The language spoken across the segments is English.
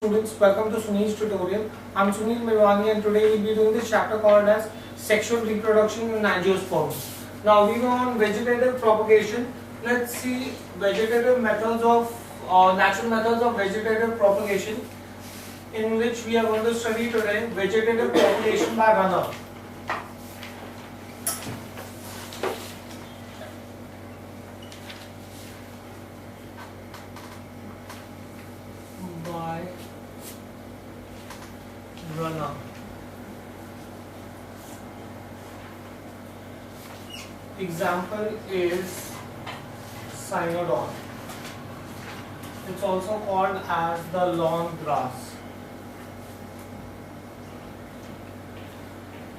Students, welcome to Sunil's tutorial. I'm Sunil Mirwani and today we'll be doing this chapter called as Sexual Reproduction in Angiosperms. Now we go on vegetative propagation. Let's see vegetative methods of natural methods of vegetative propagation, in which we are going to study today vegetative propagation by runner. Runner. Example is cynodon. It's also called as the lawn grass.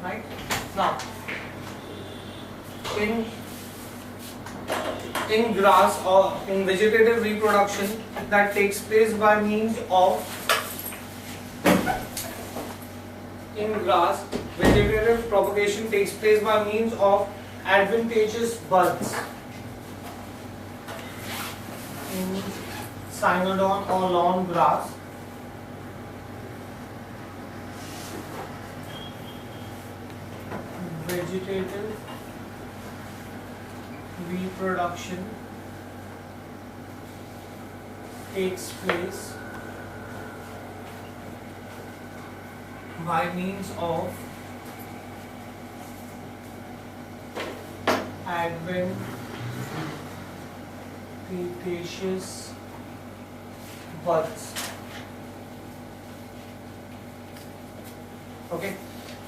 Right? Now, in grass or in vegetative reproduction that takes place by means of vegetative propagation takes place by means of adventitious buds. In cynodon or lawn grass, vegetative reproduction takes place by means of adventitious buds. Okay.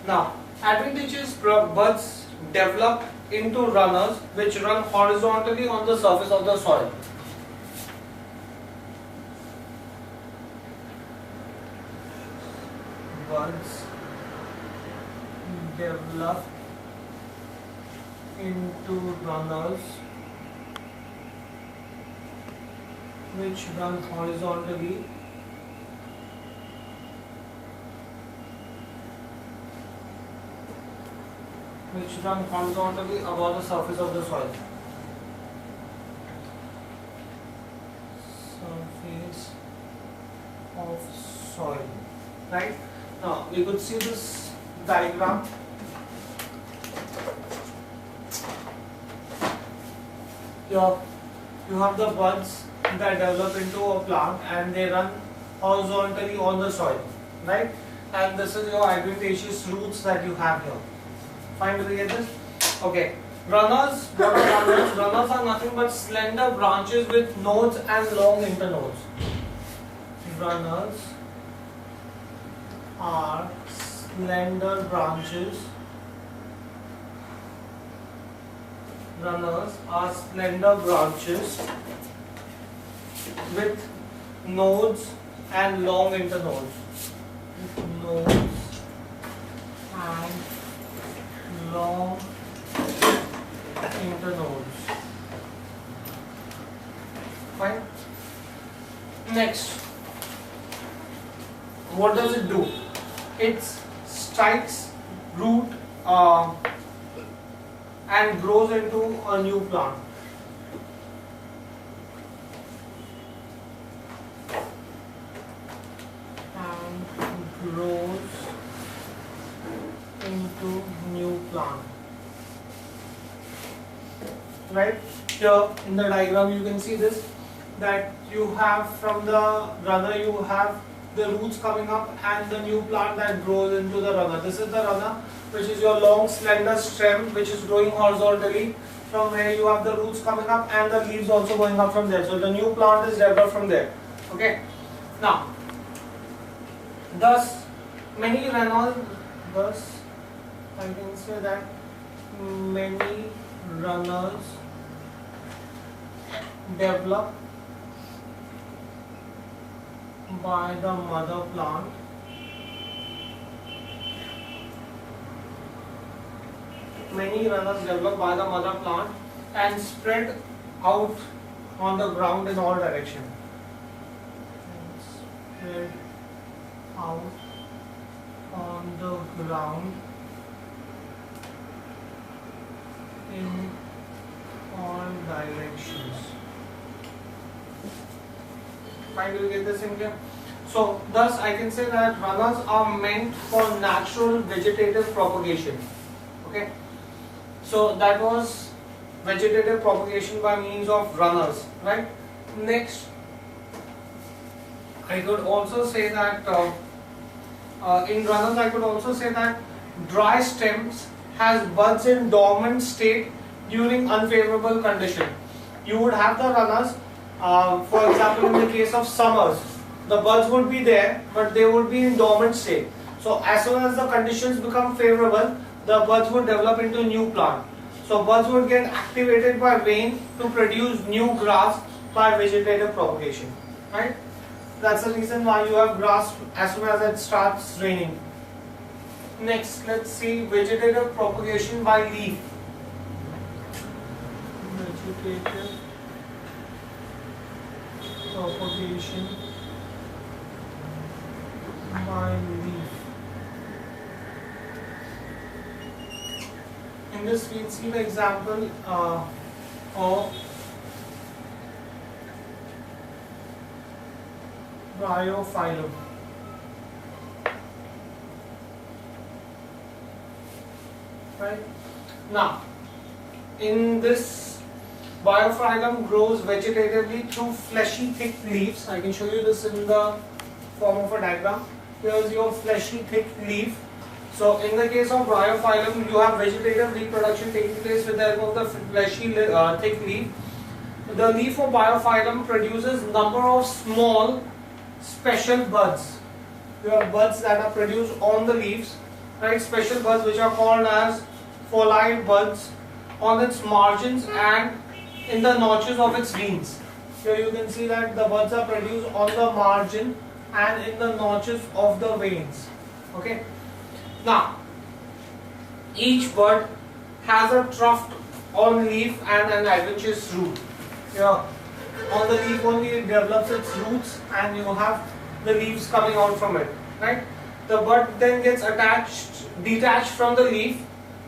Now, adventitious buds develop into runners which run horizontally on the surface of the soil. Buds develop into runners which run horizontally above the surface of the soil. Surface of soil. Right? Now we could see this diagram. Here you have the buds that develop into a plant and they run horizontally on the soil, right? And this is your adventitious roots that you have here. Fine, do we get this? Okay. Runners, what are runners? Runners are nothing but slender branches with nodes and long internodes. Runners are slender branches. Runners are slender branches with nodes and long internodes. Nodes and long internodes. Fine. Next, what does it do? It strikes root and grows into a new plant. And grows into new plant. Right? Here in the diagram you can see this, that you have from the runner you have the roots coming up and the new plant that grows into the runner. This is the runner, which is your long slender stem which is growing horizontally, from where you have the roots coming up and the leaves also going up from there. So the new plant is developed from there. Okay. Now, thus many runners, I can say that many runners develop by the mother plant. Many runners develop by the mother plant and spread out on the ground in all directions. Spread out on the ground in all directions. Fine, do you get this in here? So thus I can say that runners are meant for natural vegetative propagation. Okay. So that was vegetative propagation by means of runners, right? Next, I could also say that in runners I could also say that dry stems has buds in dormant state during unfavorable condition. You would have the runners, for example, in the case of summers, the buds would be there, but they would be in dormant state. So as soon as the conditions become favorable, the buds would develop into new plant. So buds would get activated by rain to produce new grass by vegetative propagation, right? That's the reason why you have grass as soon as it starts raining. Next, let's see vegetative propagation by leaf. Vegetative propagation by leaf. In this, we'll see the example of bryophyllum. Right? Now, in this, bryophyllum grows vegetatively through fleshy thick leaves. I can show you this in the form of a diagram. Here's your fleshy thick leaf. So in the case of bryophyllum, you have vegetative reproduction taking place with the help of the fleshy thick leaf. The leaf of bryophyllum produces number of small special buds. You have buds that are produced on the leaves, right? Special buds which are called as foliar buds on its margins and in the notches of its veins. Here you can see that the buds are produced on the margin and in the notches of the veins. Okay. Now, each bud has a tuft on leaf and an adventitious root. Here, on the leaf only it develops its roots and you have the leaves coming out from it, right? The bud then gets detached from the leaf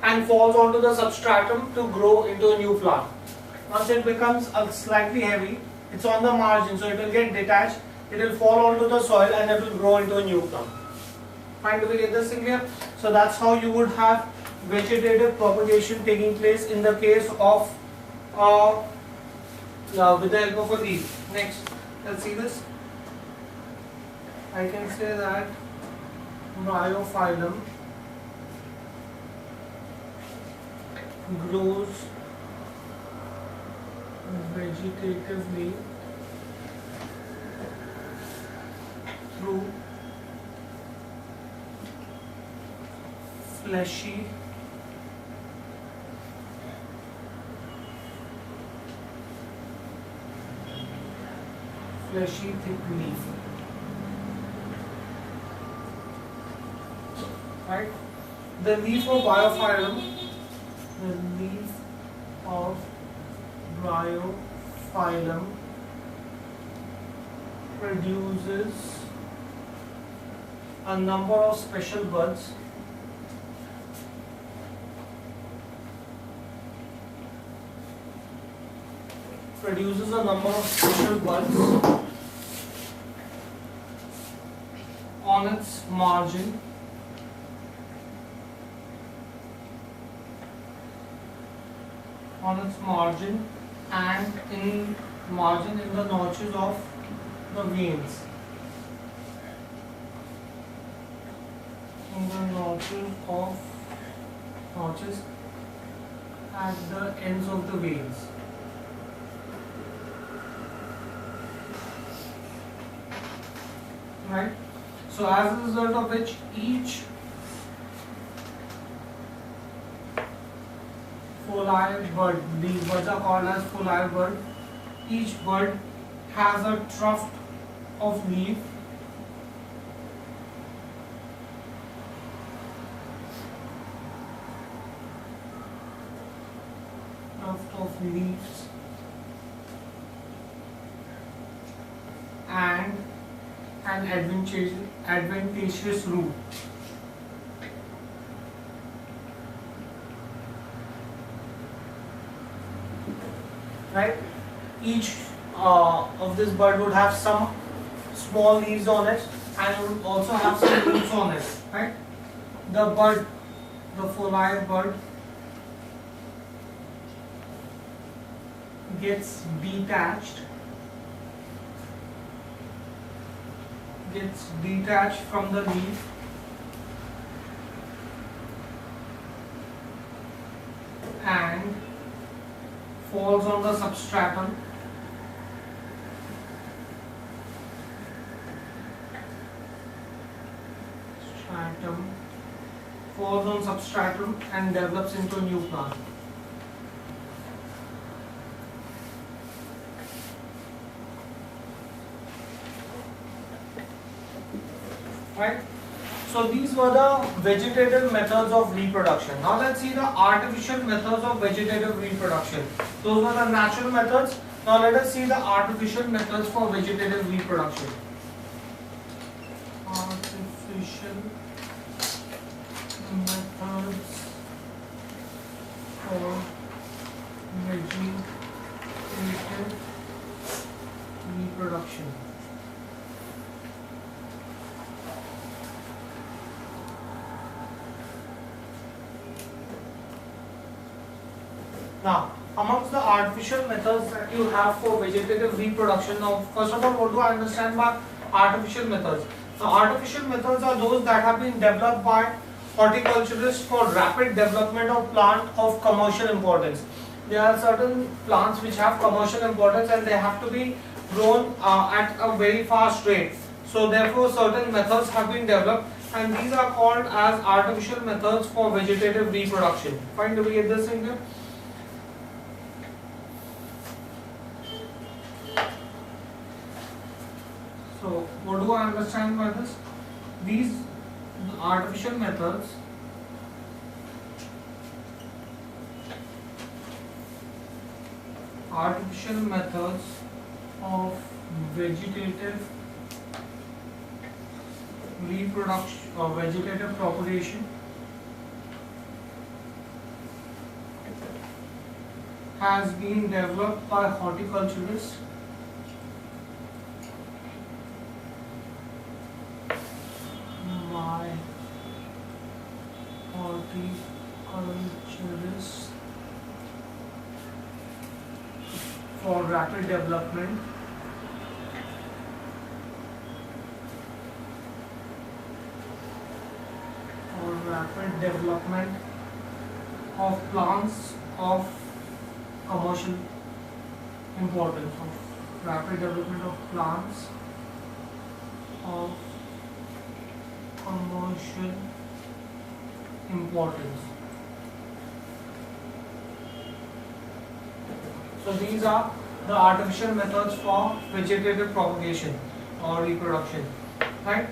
and falls onto the substratum to grow into a new plant. Once it becomes slightly heavy, it's on the margin, so it will get detached, it will fall onto the soil and it will grow into a new plant. Fine, do we get this thing here? So that's how you would have vegetative propagation taking place in the case of with the help of a leaf. Next, let's see this. I can say that bryophyllum grows vegetatively through fleshy thick leaf, right? The leaf of bryophyllum produces a number of special buds on its margin and in the notches of the veins. In the notches at the ends of the veins. Right? So as a result of which each foliar bud, these buds are called as foliar bud, each bud has a tuft of leaf leaves and an adventitious root. Right? Each of this bud would have some small leaves on it, and you will also have some roots on it, right? The bud, the foliar bud gets detached from the leaf and falls on the substratum and develops into a new plant. Right? So these were the vegetative methods of reproduction. Now let's see the artificial methods of vegetative reproduction. Those were the natural methods. Now let us see the artificial methods for vegetative reproduction. Artificial methods for vegetative reproduction. Now, amongst the artificial methods that you have for vegetative reproduction, now first of all, what do I understand by artificial methods? Now, artificial methods are those that have been developed by horticulturists for rapid development of plant of commercial importance. There are certain plants which have commercial importance and they have to be grown at a very fast rate. So therefore, certain methods have been developed and these are called as artificial methods for vegetative reproduction. Fine, do we get this in here? So, what do I understand by this? These artificial methods of vegetative reproduction or vegetative propagation has been developed by horticulturists for rapid development of plants of commercial importance, rapid development of plants of commercial importance. So these are the artificial methods for vegetative propagation or reproduction, right?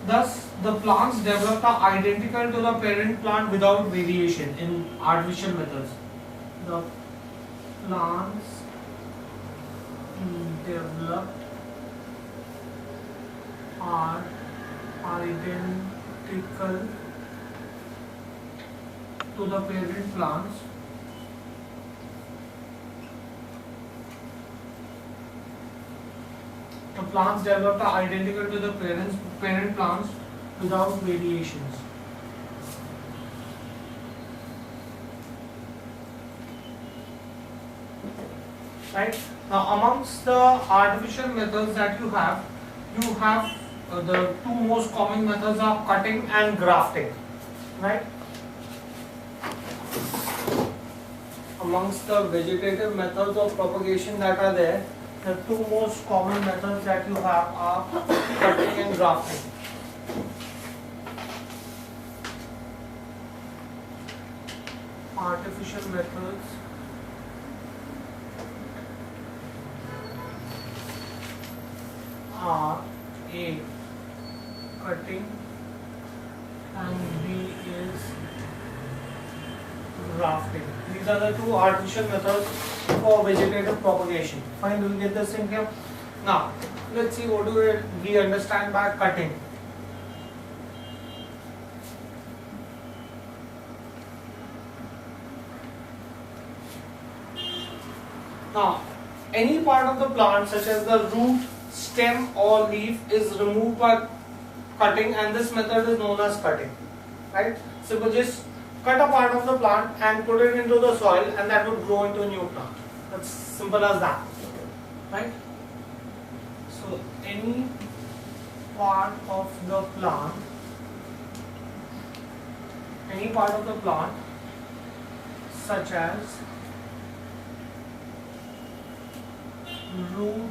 Thus, the plants developed are identical to the parent plant without variation in artificial methods. The plants developed are identical to the parent plants The plants developed are identical to the parent plants without variations. Right? Now, amongst the artificial methods that you have the two most common methods are cutting and grafting. Right? Amongst the vegetative methods of propagation that are there, the two most common methods that you have are cutting and grafting. Artificial methods are A. Cutting and B is grafting. These are the two artificial methods for vegetative propagation. Fine, do we get this in here? Now, let's see what do we understand by cutting. Now, any part of the plant such as the root, stem or leaf is removed by cutting, and this method is known as cutting, right? So just cut a part of the plant and put it into the soil, and that would grow into a new plant. That's simple as that, right? So any part of the plant, such as root,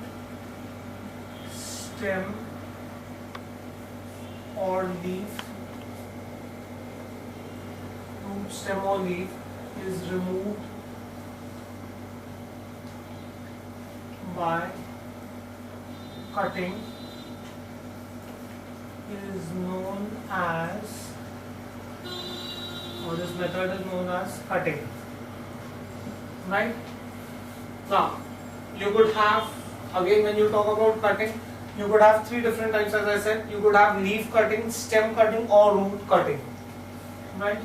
stem or leaf, is removed by cutting is known as, or this method is known as cutting, right? Now you could have, again when you talk about cutting, you could have three different types, as I said. You could have leaf cutting, stem cutting or root cutting, right?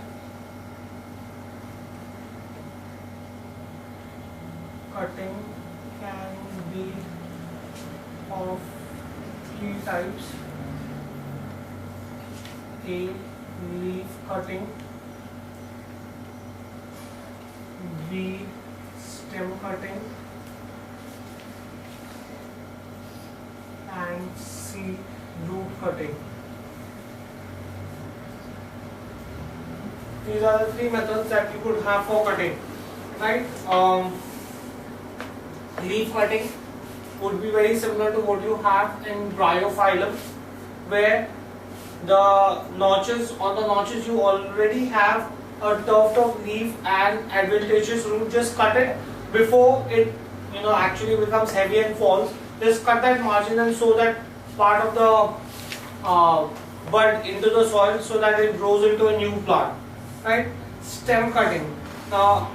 Cutting can be of three types: A, leaf cutting; B, stem cutting; and C, root cutting. These are the three methods that you could have for cutting, right? Leaf cutting would be very similar to what you have in bryophyllum, where the notches, on the notches you already have a tuft of leaf and adventitious root. Just cut it before it actually becomes heavy and falls. Just cut that margin and sow that part of the bud into the soil so that it grows into a new plant, right? Stem cutting.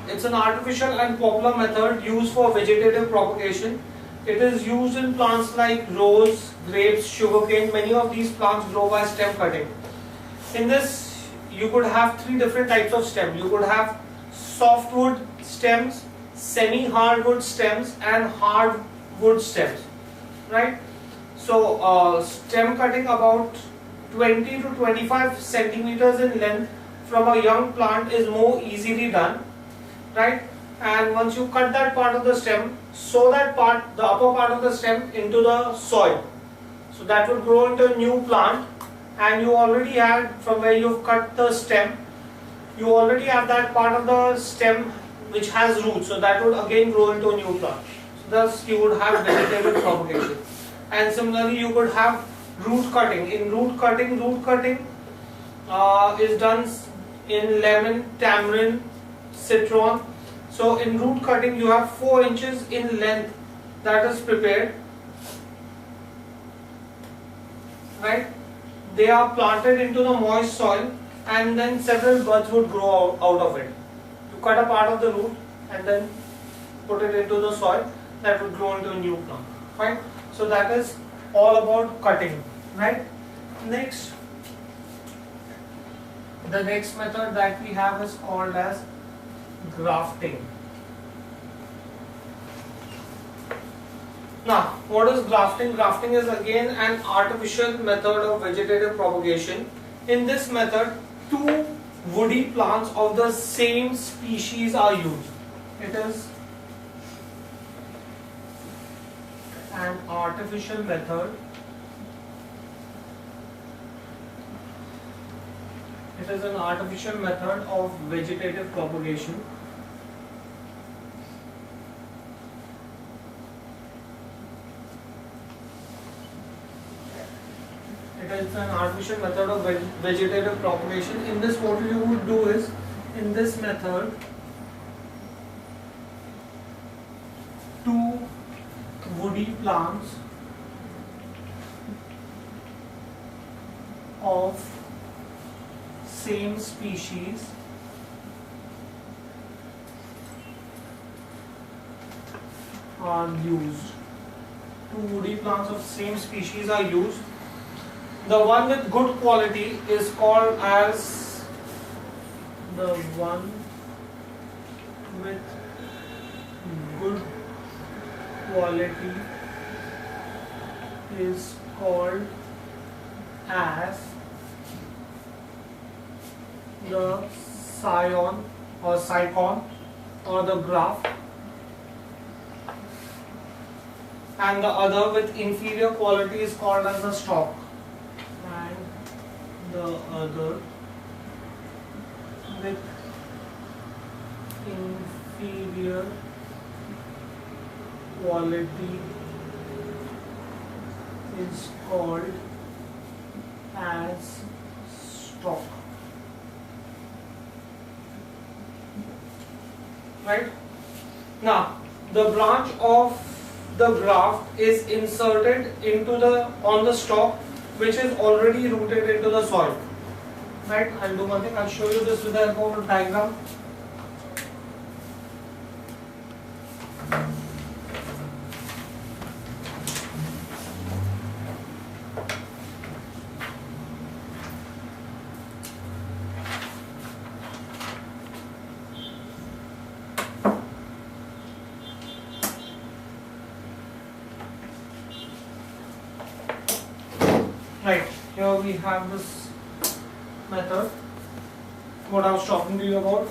It's an artificial and popular method used for vegetative propagation. It is used in plants like rose, grapes, sugarcane. Many of these plants grow by stem cutting. In this, you could have three different types of stem. You could have softwood stems, semi-hardwood stems, and hardwood stems, right? So stem cutting about 20 to 25 centimeters in length from a young plant is more easily done, right? And once you cut that part of the stem, sow that part, the upper part of the stem, into the soil. So that would grow into a new plant, and you already had, from where you've cut the stem, you already have that part of the stem which has roots, so that would again grow into a new plant. So thus you would have vegetative propagation. And similarly you could have root cutting. In root cutting is done in lemon, tamarind, citron. So in root cutting you have 4 inches in length that is prepared, right? They are planted into the moist soil, and then several buds would grow out of it. You cut a part of the root and then put it into the soil, that would grow into a new plant, right? So that is all about cutting, right? Next, the next method that we have is called as grafting. Now, what is grafting? Grafting is again an artificial method of vegetative propagation. In this method, 2 woody plants of the same species are used. It is an artificial method. It is an artificial method of vegetative propagation. It is an artificial method of vegetative propagation. In this, what you would do is, in this method, 2 woody plants of same species are used. 2 woody plants of same species are used. The one with good quality is called as the one with good quality is called as the scion or cycon or the graft, and the other with inferior quality is called as the stalk, and the other with inferior quality is called as stalk. Right? Now, the branch of the graft is inserted into on the stalk, which is already rooted into the soil. Right? I'll do one thing. I'll show you this with the help of a diagram. Right, here we have this method, what I was talking to you about.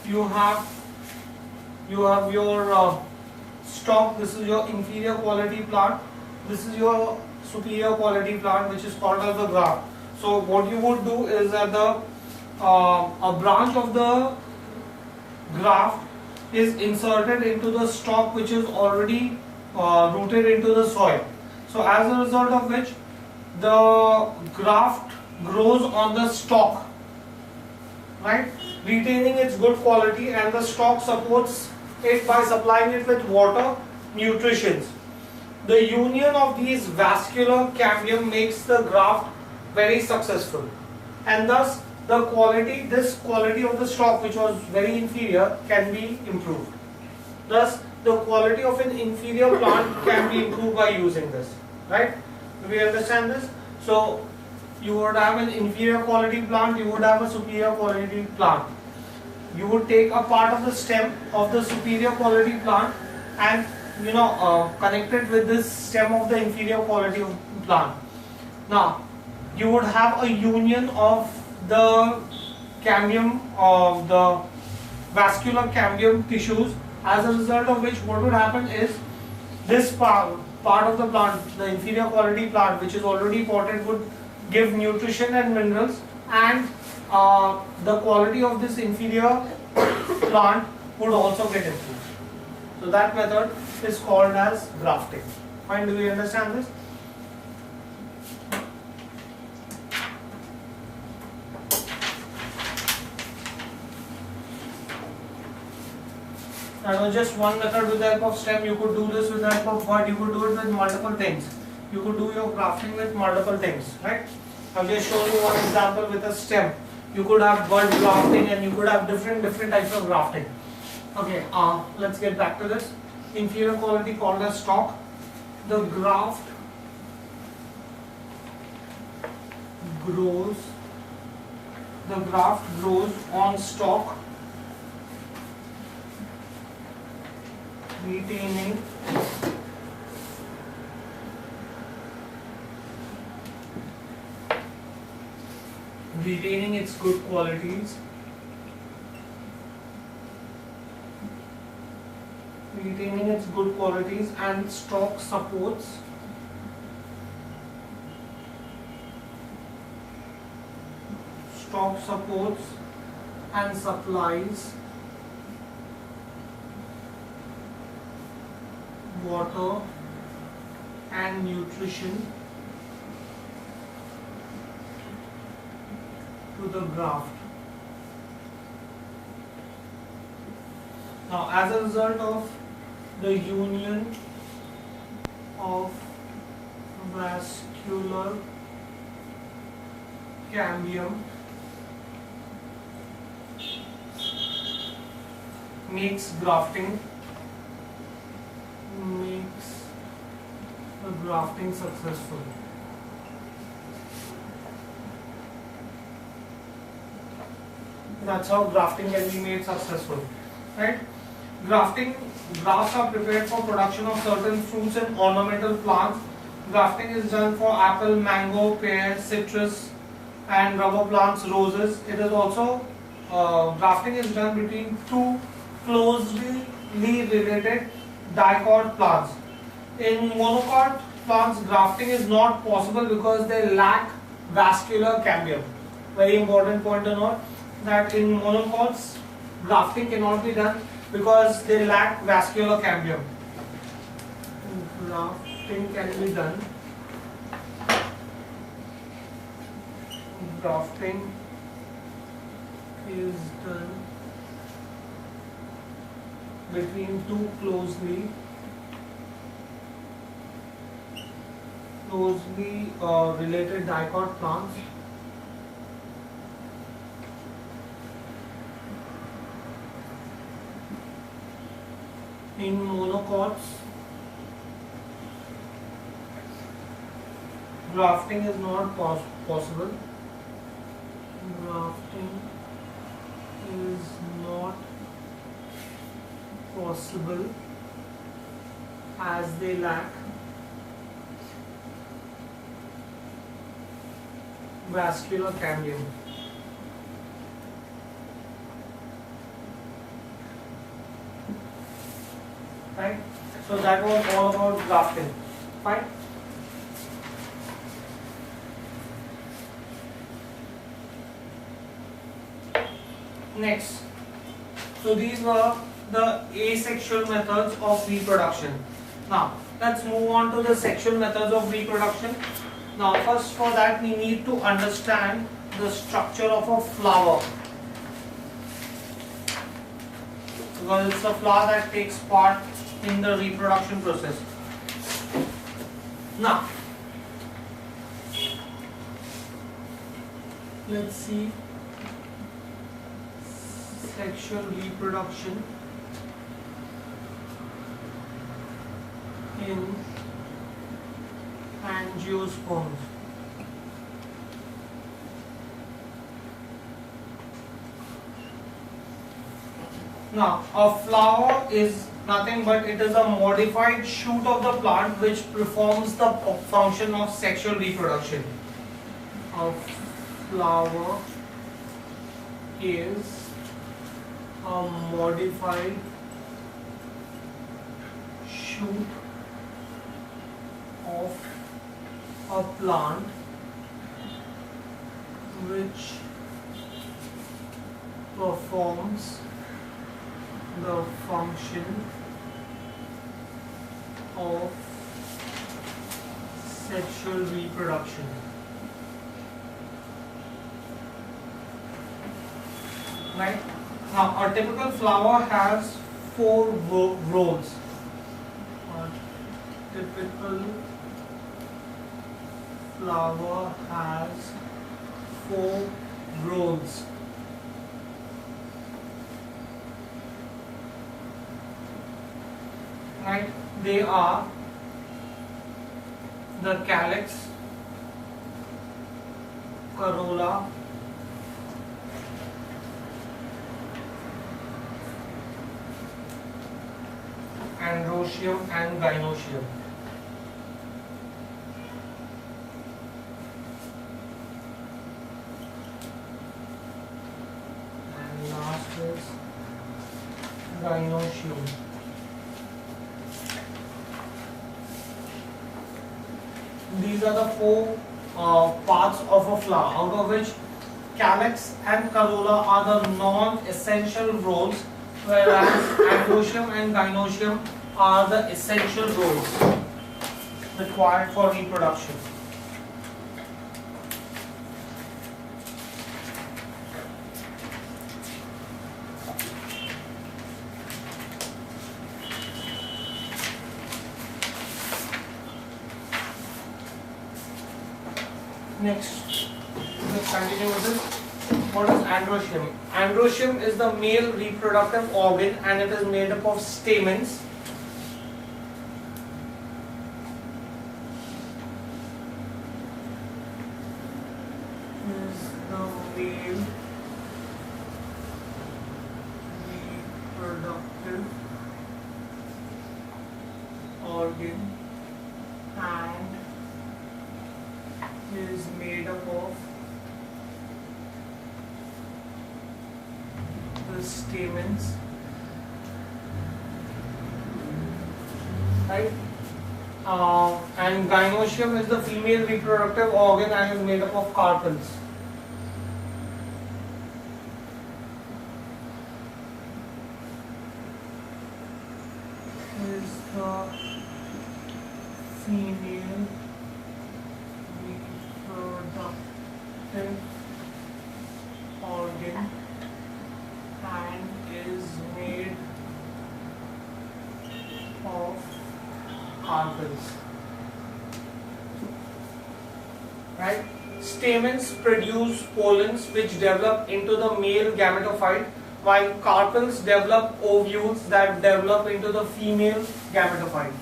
You have your stock. This is your inferior quality plant, this is your superior quality plant, which is called as the graft. So what you would do is that a branch of the graft is inserted into the stock, which is already rooted into the soil. So as a result of which, the graft grows on the stalk, right, retaining its good quality, and the stalk supports it by supplying it with water, nutrition. The union of these vascular cambium makes the graft very successful, and thus this quality of the stalk, which was very inferior, can be improved. Thus the quality of an inferior plant can be improved by using this, right? Do we understand this? So you would have an inferior quality plant, you would have a superior quality plant. You would take a part of the stem of the superior quality plant and connect it with this stem of the inferior quality plant. Now you would have a union of the cambium, of the vascular cambium tissues, as a result of which what would happen is this part of the plant, the inferior quality plant, which is already potted, would give nutrition and minerals, and the quality of this inferior plant would also get improved. So that method is called as grafting. Fine, do we understand this? That was just one method with the help of stem. You could do this with the help of bud. You could do it with multiple things. You could do your grafting with multiple things, right? I've just shown you one example with a stem. You could have bud grafting, and you could have different types of grafting. Okay, let's get back to this. Inferior quality called as stalk. The graft grows on stalk, retaining its good qualities, and stalk supports and supplies water and nutrition to the graft. Now, as a result of the union of vascular cambium makes the grafting successful. That's how grafting can be made successful, right? Grafts are prepared for production of certain fruits and ornamental plants Grafting is done for apple, mango, pear, citrus and rubber plants, roses. It is also grafting is done between two closely related dicot plants. In monocot plants, grafting is not possible because they lack vascular cambium. Very important point to note that in monocots, grafting cannot be done because they lack vascular cambium. Grafting can be done. Grafting is done between two closely related dicot plants. In monocots, grafting is not possible. Grafting is not possible as they lack vascular cambium. Right? So that was all about grafting. Fine? Next. So these were the asexual methods of reproduction. Now, let's move on to the sexual methods of reproduction. Now, first for that we need to understand the structure of a flower. Because it's a flower that takes part in the reproduction process. Now, let's see sexual reproduction in angiosperms. Now, a flower is nothing but it is a modified shoot of the plant which performs the function of sexual reproduction. A flower is a modified shoot of a plant which performs the function of sexual reproduction. Right? Now, a typical flower has four roles. A typical flower has four roles. Right? They are the calyx, corolla, androecium and gynoecium. And last is gynoecium. These are the four parts of a flower, out of which calyx and corolla are the non-essential roles, whereas androecium and gynoecium are the essential roles required for reproduction. Next, let's continue with this. What is androecium? Androecium is the male reproductive organ and it is made up of stamens. Is the male reproductive organ and the stamens, right? And gynosium is the female reproductive organ and is made up of carpels. Is the female reproductive organ and is made of carpels. Right? Stamens produce pollens which develop into the male gametophyte, while carpels develop ovules that develop into the female gametophyte.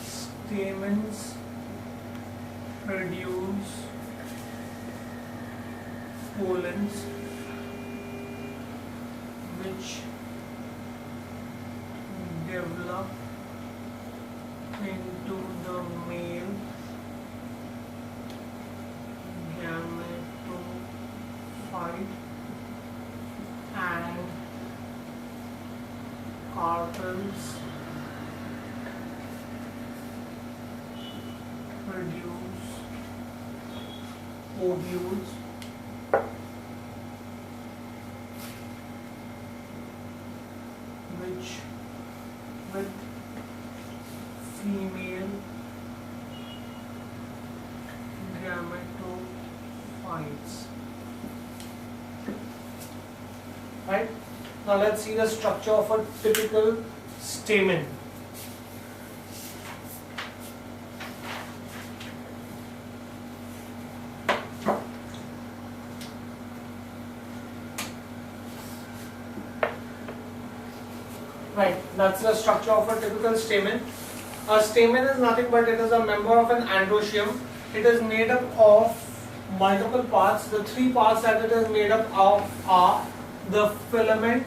Stamens produce pollens which develop into the male gametophyte, and carpels produce ovules which with female gametophytes. Right? Now let's see the structure of a typical stamen. Right, that's the structure of a typical stamen. A stamen is nothing but it is a member of an androecium. It is made up of multiple parts. The three parts that it is made up of are the filament,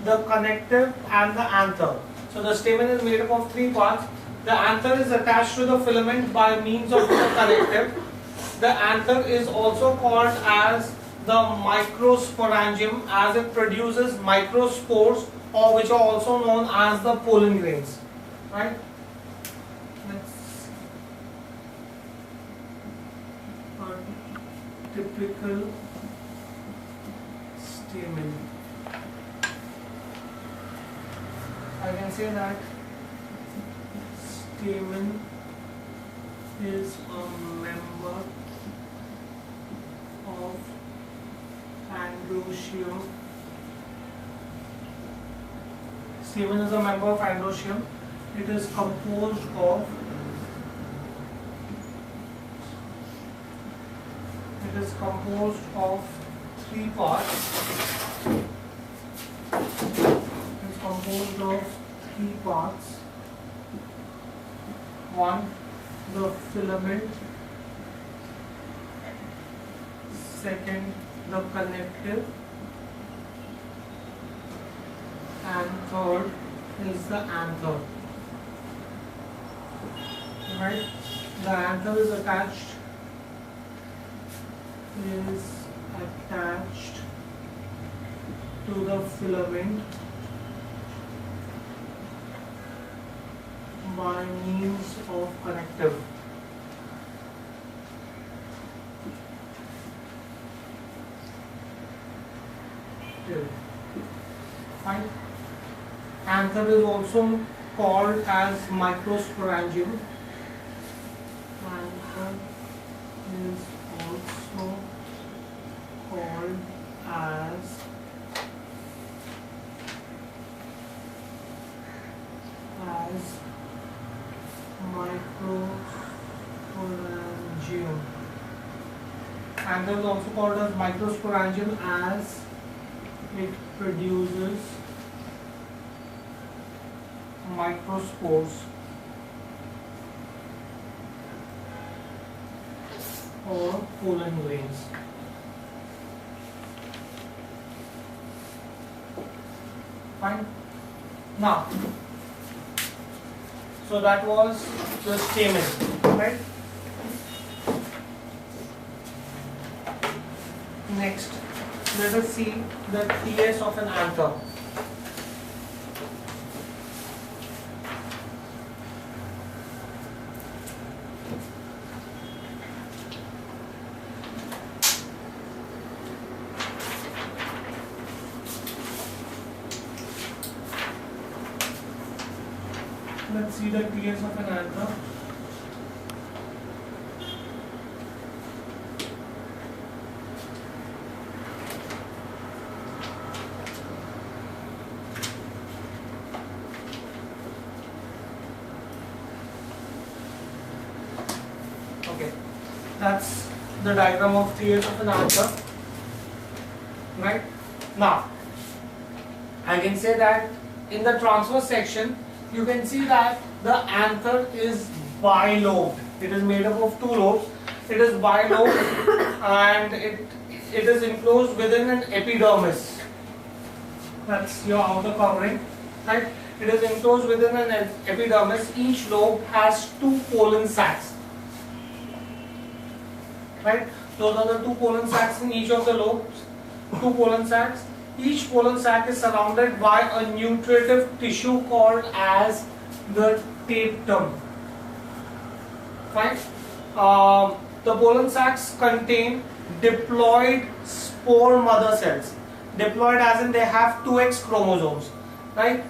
the connective, and the anther. So the stamen is made up of three parts. The anther is attached to the filament by means of the connective. The anther is also called as the microsporangium as it produces microspores, or which are also known as the pollen grains. Right? Typical stamen. I can say that stamen is a member of androecium. Stamen is a member of androecium. It is composed of three parts. One, the filament. Second, the connective. And third is the anther. Right? The anther is attached to the filament by means of connective. Fine. Anther is also called as microsporangium. Anther is also called as microsporangium. Anther is also called as microsporangium as it produces microspores or pollen grains. Fine. Now, so that was the stamen, right? Next, let us see the TS of an anther. Let's see the TS of an anther. Okay, that's the diagram of TS of an anther. Right? Now, I can say that in the transverse section, you can see that the anther is bilobed. It is made up of two lobes. It is bilobed and it is enclosed within an epidermis. That's your outer covering, right? It is enclosed within an epidermis. Each lobe has two pollen sacs, right? Those are the two pollen sacs in each of the lobes. Two pollen sacs. Each pollen sac is surrounded by a nutritive tissue called as the tapetum. Fine. The pollen sacs contain diploid spore mother cells. Diploid as in they have 2x chromosomes. Right.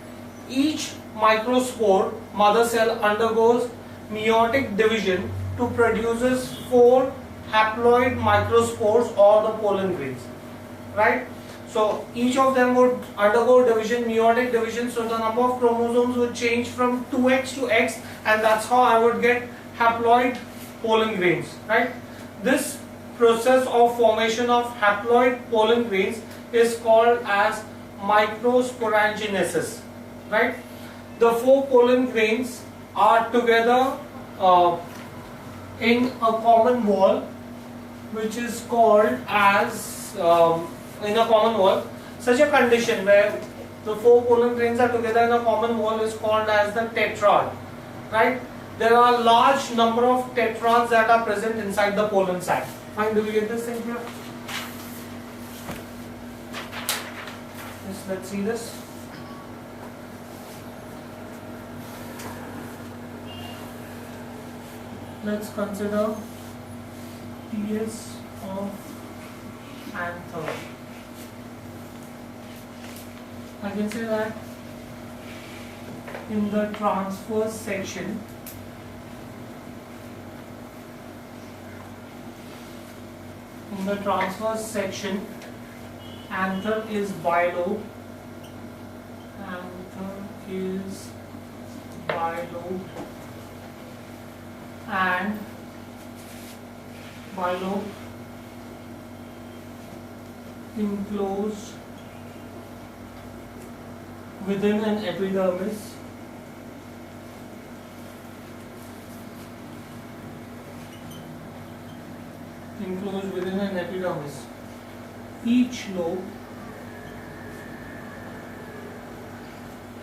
Each microspore mother cell undergoes meiotic division to produces 4 haploid microspores or the pollen grains. Right. So each of them would undergo division, meiotic division, so the number of chromosomes would change from 2x to x, and that's how I would get haploid pollen grains, right? This process of formation of haploid pollen grains is called as microsporanginesis, right? The 4 pollen grains are together in a common wall, which is called as in a common wall. Such a condition where the 4 pollen grains are together in a common wall is called as the tetrad, right? There are a large number of tetrads that are present inside the pollen sac. Fine, do we get this thing here? Yes, let's see this. Let's consider TS of anther. I can say that in the transverse section, anther is bilobed. And bilobe enclosed within an epidermis. Each lobe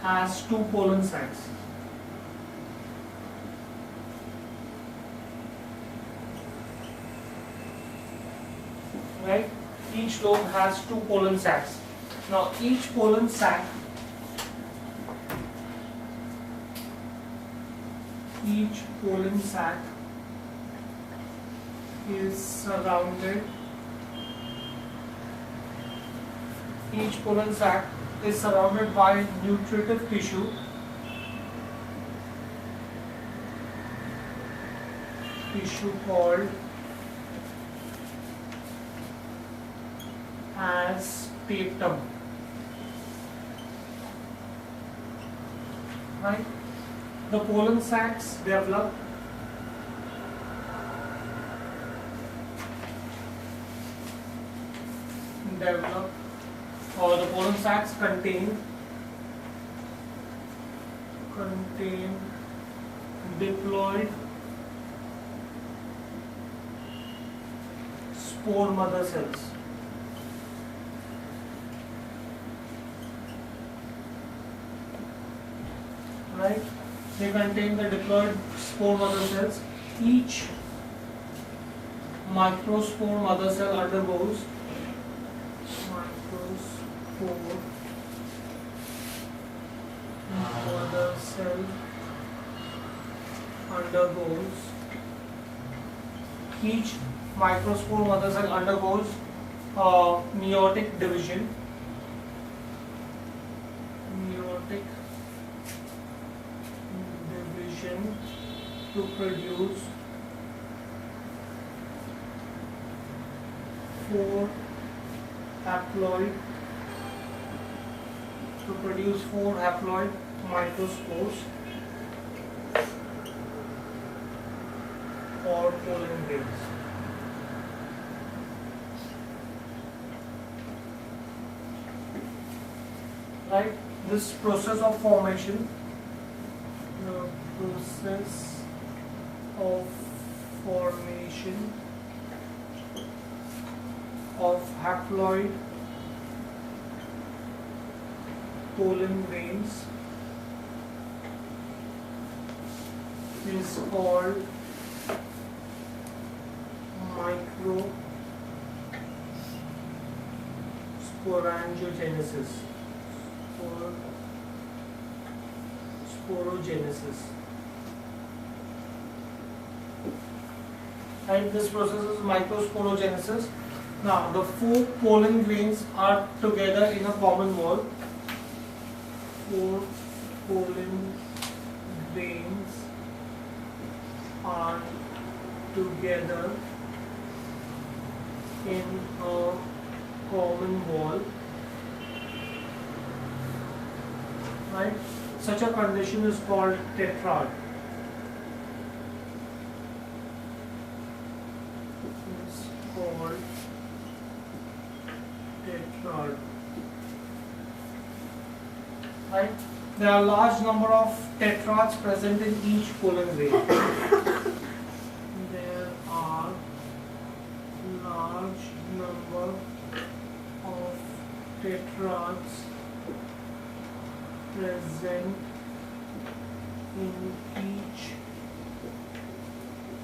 has 2 pollen sacs. Right? Each lobe has 2 pollen sacs. Now each pollen sac is surrounded by nutritive tissue called as tapetum. Right? The pollen sacs develop or the pollen sacs contain diploid spore mother cells. Right? They contain the diploid spore mother cells. Each microspore mother cell undergoes microspore mother cell undergoes each microspore mother cell undergoes meiotic division to produce 4 haploid microspores or pollen grains. Right? This process of formation, the process of formation of haploid pollen grains is called microsporangiogenisis or sporogenesis. And this process is microsporogenesis. Now the 4 pollen grains are together in a common wall. 4 pollen grains are together in a common wall. Right? Such a condition is called tetrad. It's called tetrad. Right? There are a large number of tetrads present in each pollen grain. There are large number of tetrads present in each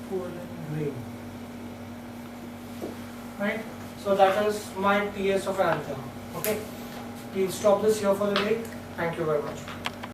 pollen grain. Right? So that is my TS of anthem. Okay? Please stop this here for the day. Thank you very much.